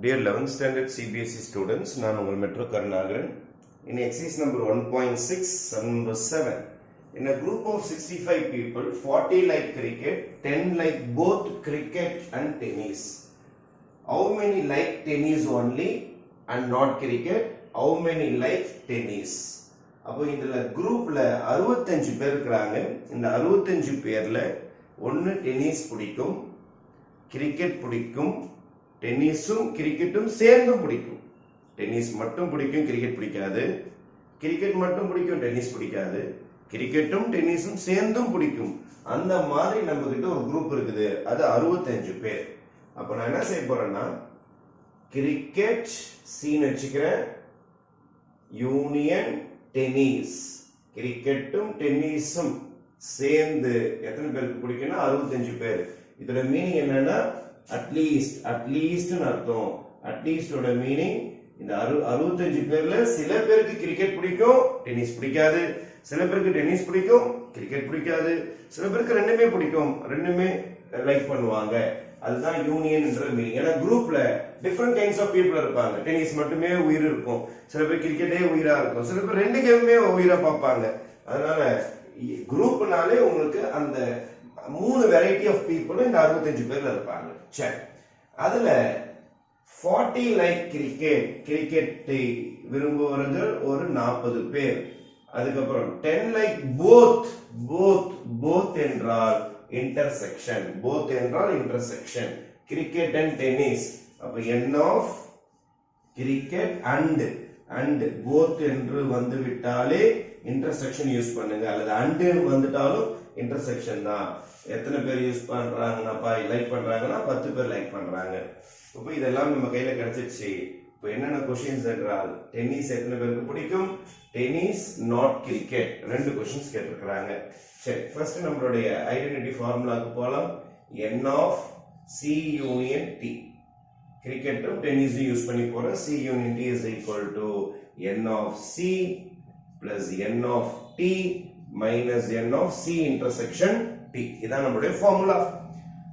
Dear 11th standard CBSE students, நான் உங்கள் metro Karunakaran. In exercise number 1.6, sum number 7. In a group of 65 people, 40 like cricket, 10 like both cricket and tennis. How many like tennis only and not cricket? How many like tennis? அப்போ இதில் குரூப்பில் 65 பேர் இருக்கிறாங்க. இந்த 65 பேரில் ஒன்று டென்னிஸ் பிடிக்கும், cricket பிடிக்கும், டென்னிஸும் கிரிக்கெட்டும் சேர்ந்தும் பிடிக்கும். டென்னிஸ் மட்டும் பிடிக்கும், கிரிக்கெட் பிடிக்காது. கிரிக்கெட் மட்டும் பிடிக்கும், டென்னிஸ் பிடிக்காது. கிரிக்கெட்டும் டென்னிஸும் சேர்ந்தும் பிடிக்கும். அந்த மாதிரி நம்ம கிட்ட ஒரு குரூப் இருக்குது, அது 65 பேர். அப்போ நான் என்ன செய்ய போறேன்னா, கிரிக்கெட் சீன் வச்சுக்கிறேன், யூனியன் டென்னிஸ். கிரிக்கெட்டும் டென்னிஸும் சேர்ந்து எத்தனை பேருக்கு பிடிக்கும்னா 65 பேர். இதோட மீனிங் என்னன்னா அட்லீஸ்ட் அர்த்தம். அட்லீஸ்டோட மீனிங் இந்த 65 பேர்ல சில பேருக்கு கிரிக்கெட் பிடிக்கும், டென்னிஸ் பிடிக்காது. சில பேருக்கு டென்னிஸ் பிடிக்கும், கிரிக்கெட் பிடிக்காது. சில பேருக்கு ரெண்டுமே பிடிக்கும், ரெண்டுமே லைக் பண்ணுவாங்க. அதுதான் யூனியன் என்ற மீனிங். ஏன்னா குரூப்ல டிஃபரெண்ட் கைண்ட்ஸ் ஆஃப் பீப்புள் இருப்பாங்க. டென்னிஸ் மட்டுமே உயிர் இருக்கும், சில பேர் கிரிக்கெட்டே உயிரா இருக்கும், சில பேர் ரெண்டு கேமுமே உயிரா பார்ப்பாங்க. அதனால குரூப்னாலே உங்களுக்கு அந்த 3 வெரைட்டி ஆஃப் பீப்புள் இந்த 65 பேர்ல இருப்பாங்க. சரி, அதுல 40 லைக் கிரிக்கெட்டை விரும்புவர்கள் ஒரு 40 பேர். அதுக்கப்புறம் 10 லைக் போத் என்றால் இன்டர்செக்ஷன். போத் என்றால் இன்டர்செக்ஷன், கிரிக்கெட் அண்ட் டென்னிஸ். அப்ப n of cricket and both என்று வந்து விட்டாலே இன்டர்செக்ஷன் யூஸ் பண்ணுங்க, அல்லது அண்ட் வந்துட்டாலும் இன்டர்செக்ஷன் தான். எத்தனை பேர் யூஸ் பண்றாங்கன்னா லைக் பண்றாங்கன்னா 10 பேர் லைக் பண்றாங்க. இப்போ இதெல்லாம் நம்ம கையில கிடைச்சிருச்சு. இப்போ என்னென்ன கொஸ்டின்ஸ் என்றால், டென்னிஸ் எத்தனை பேருக்கு பிடிக்கும், டென்னிஸ் நாட் கிரிக்கெட், 2 கொஸ்டின்ஸ் கேட்டிருக்கிறாங்க. சரி, ஃபர்ஸ்ட் நம்மளுடைய ஐடென்டிட்டி ஃபார்முலாக்கு போகலாம். n of c union t. கிரிக்கெட்டும் டென்னிஸும் யூஸ் பண்ணி போறோம். c union t is equal to n of c plus n of t minus n of c intersection t. இதான் நம்மளுடைய ஃபார்முலா.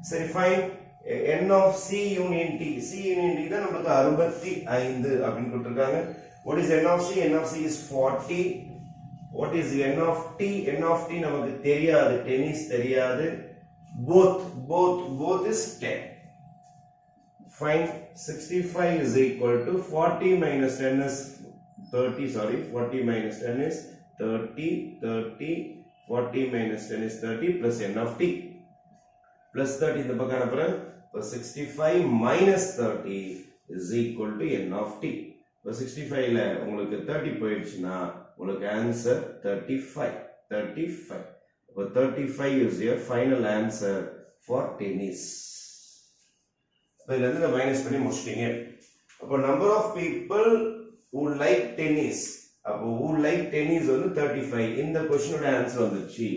சரி, fine. n of c union t தான் நமக்கு 65 அப்படின்னு கொடுத்திருக்காங்க. what is n of c? n of c is 40. what is n of t? n of t நமக்கு தெரியாது, tennis தெரியாது. both is 10. fine. 65 is equal to 40 minus 10 is 30. 40 minus 10 is 30. 40 minus 10 is 30 plus n of t plus 30 இந்த பக்கம் அப்புறம் 65 minus 30 is equal to n of t. இப்போ 65ல உங்களுக்கு 30 போயிடுச்சுன்னா உங்களுக்கு ஆன்சர் 35. இப்போ 35 is your final answer for tennis. இதுல இருந்து மைனஸ் பண்ணி முடிச்சிட்டீங்க. அப்போ number of people who like tennis, அப்போ who like tennis வந்து 35. இந்த क्वेश्चनோட ஆன்சர் வந்துருச்சு.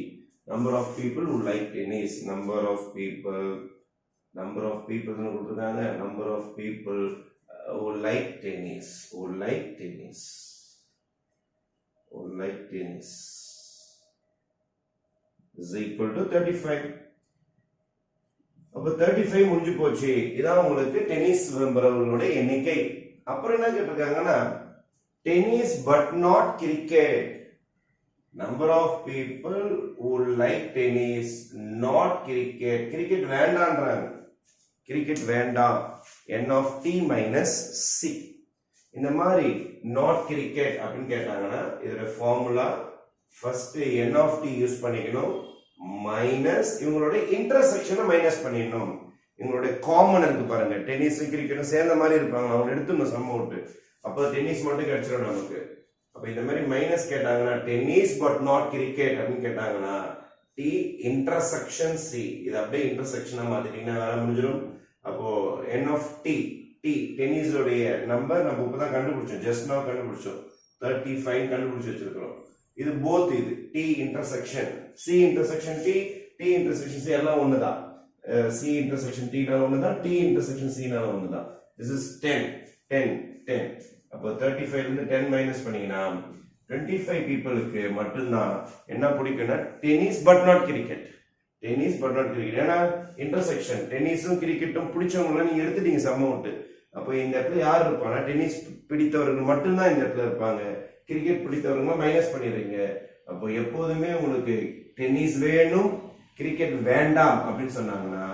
number of people who like tennis, number of people னு கொடுத்திருக்காங்க. number of people who like tennis is equal to 35. அப்ப 35 முடிஞ்சு போச்சு. இதான் உங்களுக்கு டென்னிஸ் விரும்புறவர்களுடைய எண்ணிக்கை. அப்புறம் என்ன கேட்டிருக்காங்கன்னா, tennis but not cricket. Number of people who like tennis not cricket. Cricket வேண்டான்றாங்க, கிரிக்கெட் வேண்டாம். n of t minus c. இந்த மாதிரி நாட் கிரிக்கெட் அப்படின்னு கேட்டாங்கன்னா இதோட formula first n of t use பண்ணிக்கணும், மைனஸ் இவங்களுடைய இன்டர்செக்ஷனை மைனஸ் பண்ணிடணும். இவங்களுடைய காமன் இருக்கு பாருங்க, டென்னிஸ் கிரிக்கெட்டும் சேர்ந்த மாதிரி இருப்பாங்க, அவங்க எடுத்துடணும் சம் அவுட். அப்போ டென்னிஸ் மட்டும் கிடைச்சிடும் நமக்கு. அப்ப இந்த மாதிரி மைனஸ் கேட்டாங்கன்னா டென்னிஸ் பட் நாட் கிரிக்கெட் அப்படின்னு கேட்டாங்கன்னா டி இன்டர்செக்ஷன் சி. இது அப்படியே இன்டர்செக்ஷனா மாத்திட்டீங்கன்னா வேலை முடிஞ்சிடும். அப்போ n of t டென்னிஸோடைய நம்பர் நம்ம இப்பதான் கண்டுபிடிச்சோம், ஜஸ்ட் நவ் கண்டுபிடிச்சோம், 35 கண்டுபிடிச்சு வச்சிருக்கிறோம். இது போத், இது D intersection C intersection D intersection C எல்லாம் ஒண்ணுதான். சி இன்டர்செக்ஷன் டி நால ஒண்ணுதான், டி இன்டர்செக்ஷன் சி நால ஒண்ணுதான். This is 10. அப்போ 35 இருந்து 10 மைனஸ் பண்ணீங்கன்னா 25 பீப்புளுக்கு மட்டும்தான் என்ன பிடிக்கும்னா டென்னிஸ் பட் நாட் கிரிக்கெட். ஏன்னா இன்டர்செக்ஷன் டென்னிஸும் கிரிக்கெட்டும் பிடிச்சவங்கள நீங்க எடுத்துட்டீங்க சம் அவுட். அப்போ இந்த இடத்துல யார் இருப்பாங்கன்னா டென்னிஸ் பிடித்தவர்கள் மட்டும்தான் இந்த இடத்துல இருப்பாங்க. கிரிக்கெட் பிடித்தவர்கள் மைனஸ் பண்ணிடுறீங்க. அப்போ எப்போதுமே உங்களுக்கு டென்னிஸ் வேணும் கிரிக்கெட் வேண்டாம் அப்படின்னு சொன்னாங்கன்னா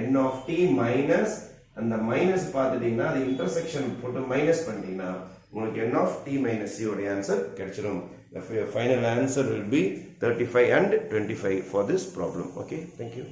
n of t மைனஸ் அந்த மைனஸ் பார்த்துட்டீங்கன்னா அது இன்டர்செக்ஷன் போட்டு மைனஸ் பண்ணிட்டீங்கன்னா உங்களுக்கு n of t minus c உடைய ஆன்சர் கிடைச்சிடும். The final answer will be 35 and 25 for this problem. Okay, thank you.